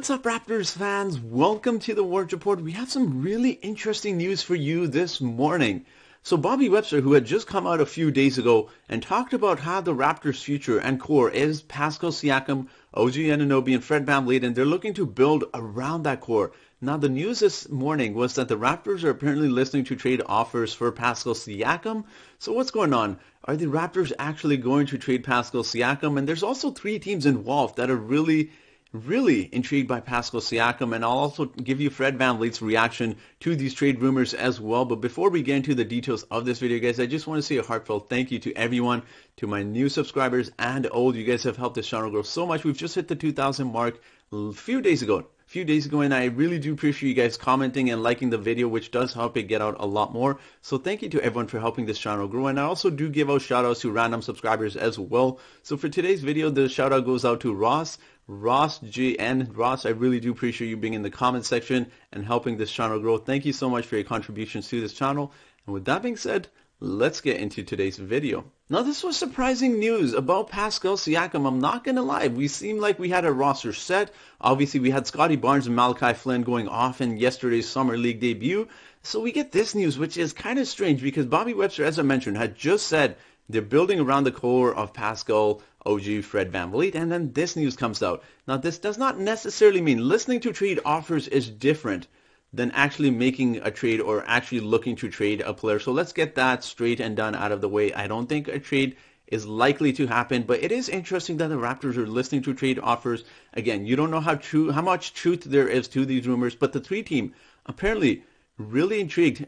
What's up, Raptors fans? Welcome to the Warriors Report. We have some really interesting news for you this morning. So Bobby Webster, who had just come out a few days ago and talked about how the Raptors' future and core is Pascal Siakam, OG Anunoby, and Fred VanVleet, and they're looking to build around that core. Now, the news this morning was that the Raptors are apparently listening to trade offers for Pascal Siakam. So what's going on? Are the Raptors actually going to trade Pascal Siakam? And there's also three teams involved that are really intrigued by Pascal Siakam, and I'll also give you Fred VanVleet's reaction to these trade rumors as well. But before we get into the details of this video, guys, I just want to say a heartfelt thank you to everyone, to my new subscribers and old. You guys have helped this channel grow so much. We've just hit the 2,000 mark a few days ago, and I really do appreciate you guys commenting and liking the video, which does help it get out a lot more. So thank you to everyone for helping this channel grow, and I also do give out shout outs to random subscribers as well. So for today's video, the shout out goes out to Ross JN. Ross, I really do appreciate you being in the comment section and helping this channel grow. Thank you so much for your contributions to this channel. And with that being said, let's get into today's video. Now, this was surprising news about Pascal Siakam. I'm not going to lie. We seemed like we had a roster set. Obviously, we had Scottie Barnes and Malachi Flynn going off in yesterday's Summer League debut. So we get this news, which is kind of strange because Bobby Webster, as I mentioned, had just said they're building around the core of Pascal, OG, Fred VanVleet, and then this news comes out. Now, this does not necessarily mean listening to trade offers is different than actually making a trade or actually looking to trade a player. So let's get that straight and done out of the way. I don't think a trade is likely to happen, but it is interesting that the Raptors are listening to trade offers. Again, you don't know how much truth there is to these rumors, but the three team apparently really intrigued.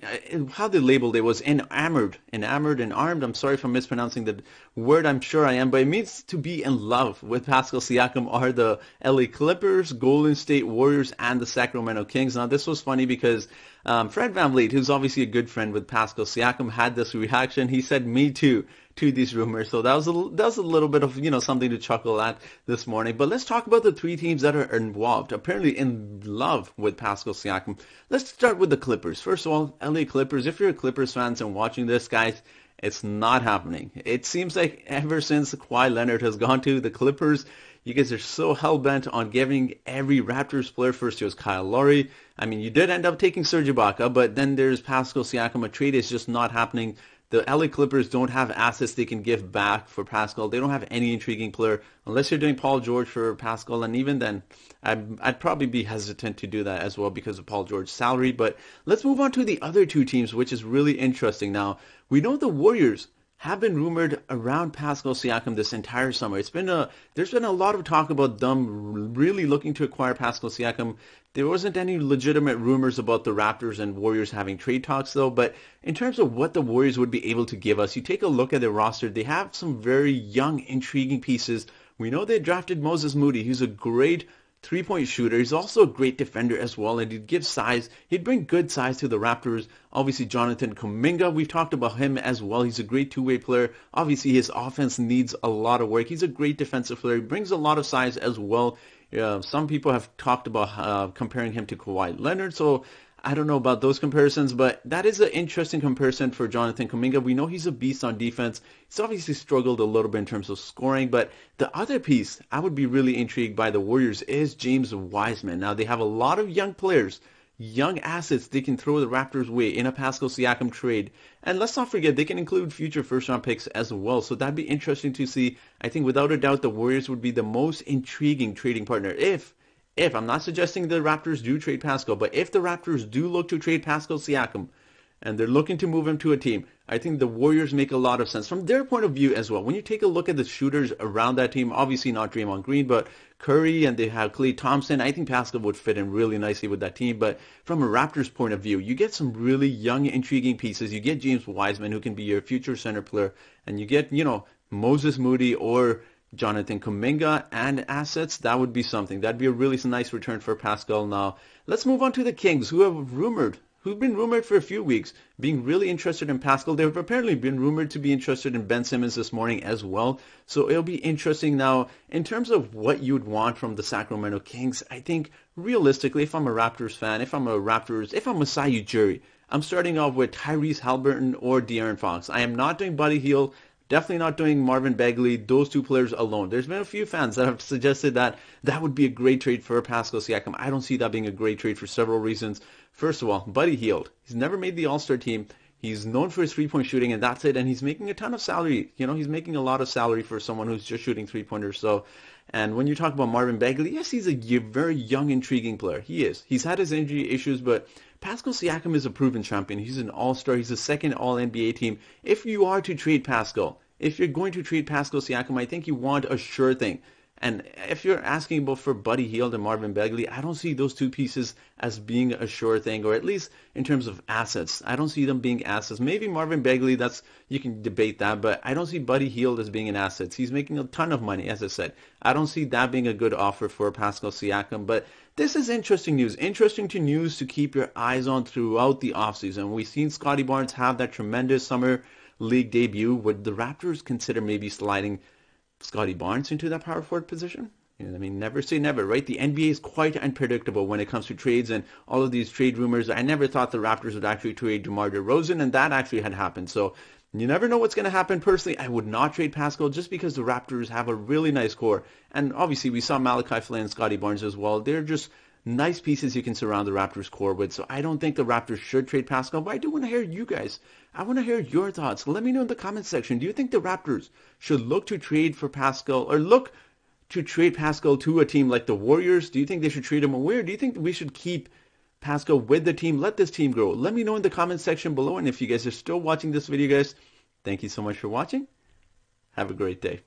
How they labeled it was enamored and armed. I'm sorry if I'm mispronouncing the word. I'm sure I am, but it means to be in love with Pascal Siakam are the LA Clippers, Golden State Warriors, and the Sacramento Kings. Now, this was funny because Fred VanVleet, who's obviously a good friend with Pascal Siakam, had this reaction. He said, "Me too," to these rumors. So that was a little bit of something to chuckle at this morning. But let's talk about the three teams that are involved, apparently in love with Pascal Siakam. Let's start with the Clippers. First of all, LA Clippers. If you're a Clippers fans and watching this, guys, it's not happening. It seems like ever since Kawhi Leonard has gone to the Clippers, you guys are so hell-bent on giving every Raptors player. First it was Kyle Lowry. I mean, you did end up taking Serge Ibaka, but then there's Pascal Siakam. A trade is just not happening. The LA Clippers don't have assets they can give back for Pascal. They don't have any intriguing player unless you're doing Paul George for Pascal, and even then, I'd probably be hesitant to do that as well because of Paul George's salary. But let's move on to the other two teams, which is really interesting. Now, we know the Warriors have been rumored around Pascal Siakam this entire summer. There's been a lot of talk about them really looking to acquire Pascal Siakam. There wasn't any legitimate rumors about the Raptors and Warriors having trade talks, though. But in terms of what the Warriors would be able to give us, you take a look at their roster. They have some very young, intriguing pieces. We know they drafted Moses Moody. He's a great three-point shooter. He's also a great defender as well, and he'd give size. He'd bring good size to the Raptors. Obviously, Jonathan Kuminga, we've talked about him as well. He's a great two-way player. Obviously, his offense needs a lot of work. He's a great defensive player. He brings a lot of size as well. Some people have talked about comparing him to Kawhi Leonard, so I don't know about those comparisons, but that is an interesting comparison for Jonathan Kuminga. We know he's a beast on defense. He's obviously struggled a little bit in terms of scoring, but the other piece I would be really intrigued by the Warriors is James Wiseman. Now, they have a lot of young players, young assets they can throw the Raptors' way in a Pascal Siakam trade. And let's not forget, they can include future first-round picks as well. So that'd be interesting to see. I think without a doubt, the Warriors would be the most intriguing trading partner if I'm not suggesting the Raptors do trade Pascal, but if the Raptors do look to trade Pascal Siakam and they're looking to move him to a team, I think the Warriors make a lot of sense from their point of view as well. When you take a look at the shooters around that team, obviously not Draymond Green, but Curry, and they have Klay Thompson, I think Pascal would fit in really nicely with that team. But from a Raptors point of view, you get some really young, intriguing pieces. You get James Wiseman, who can be your future center player, and you get, Moses Moody or Jonathan Kuminga and assets. That would be something. That'd be a really nice return for Pascal. Now, let's move on to the Kings, who've been rumored for a few weeks, being really interested in Pascal. They've apparently been rumored to be interested in Ben Simmons this morning as well. So it'll be interesting. Now, in terms of what you'd want from the Sacramento Kings, I think realistically, if I'm a Raptors fan, if I'm a Masai Ujiri, I'm starting off with Tyrese Halliburton or De'Aaron Fox. I am not doing Buddy Hield. Definitely not doing Marvin Bagley, those two players alone. There's been a few fans that have suggested that that would be a great trade for Pascal Siakam. I don't see that being a great trade for several reasons. First of all, Buddy Hield. He's never made the All-Star team. He's known for his three-point shooting, and that's it. And he's making a ton of salary. He's making a lot of salary for someone who's just shooting three-pointers. So, and when you talk about Marvin Bagley, yes, he's a very young, intriguing player. He is. He's had his injury issues, but Pascal Siakam is a proven champion. He's an all-star. He's a second all-NBA team. If you are to trade Pascal, if you're going to trade Pascal Siakam, I think you want a sure thing. And if you're asking about for Buddy Hield and Marvin Bagley, I don't see those two pieces as being a sure thing, or at least in terms of assets. I don't see them being assets. Maybe Marvin Bagley, you can debate that, but I don't see Buddy Hield as being an asset. He's making a ton of money, as I said. I don't see that being a good offer for Pascal Siakam, but this is interesting news. Interesting news to keep your eyes on throughout the offseason. We've seen Scotty Barnes have that tremendous summer league debut. Would the Raptors consider maybe sliding Scotty Barnes into that power forward position? Never say never, right? The NBA is quite unpredictable when it comes to trades and all of these trade rumors. I never thought the Raptors would actually trade DeMar DeRozan, and that actually had happened. So you never know what's going to happen. Personally, I would not trade Pascal just because the Raptors have a really nice core. And obviously, we saw Malachi Flynn and Scotty Barnes as well. They're just nice pieces you can surround the Raptors core with. So I don't think the Raptors should trade Pascal, but I do want to hear you guys. I want to hear your thoughts. Let me know in the comment section. Do you think the Raptors should look to trade for Pascal, or look to trade Pascal to a team like the Warriors? Do you think they should trade him away, or do you think we should keep Pascal with the team? Let this team grow. Let me know in the comment section below. And if you guys are still watching this video, guys, thank you so much for watching. Have a great day.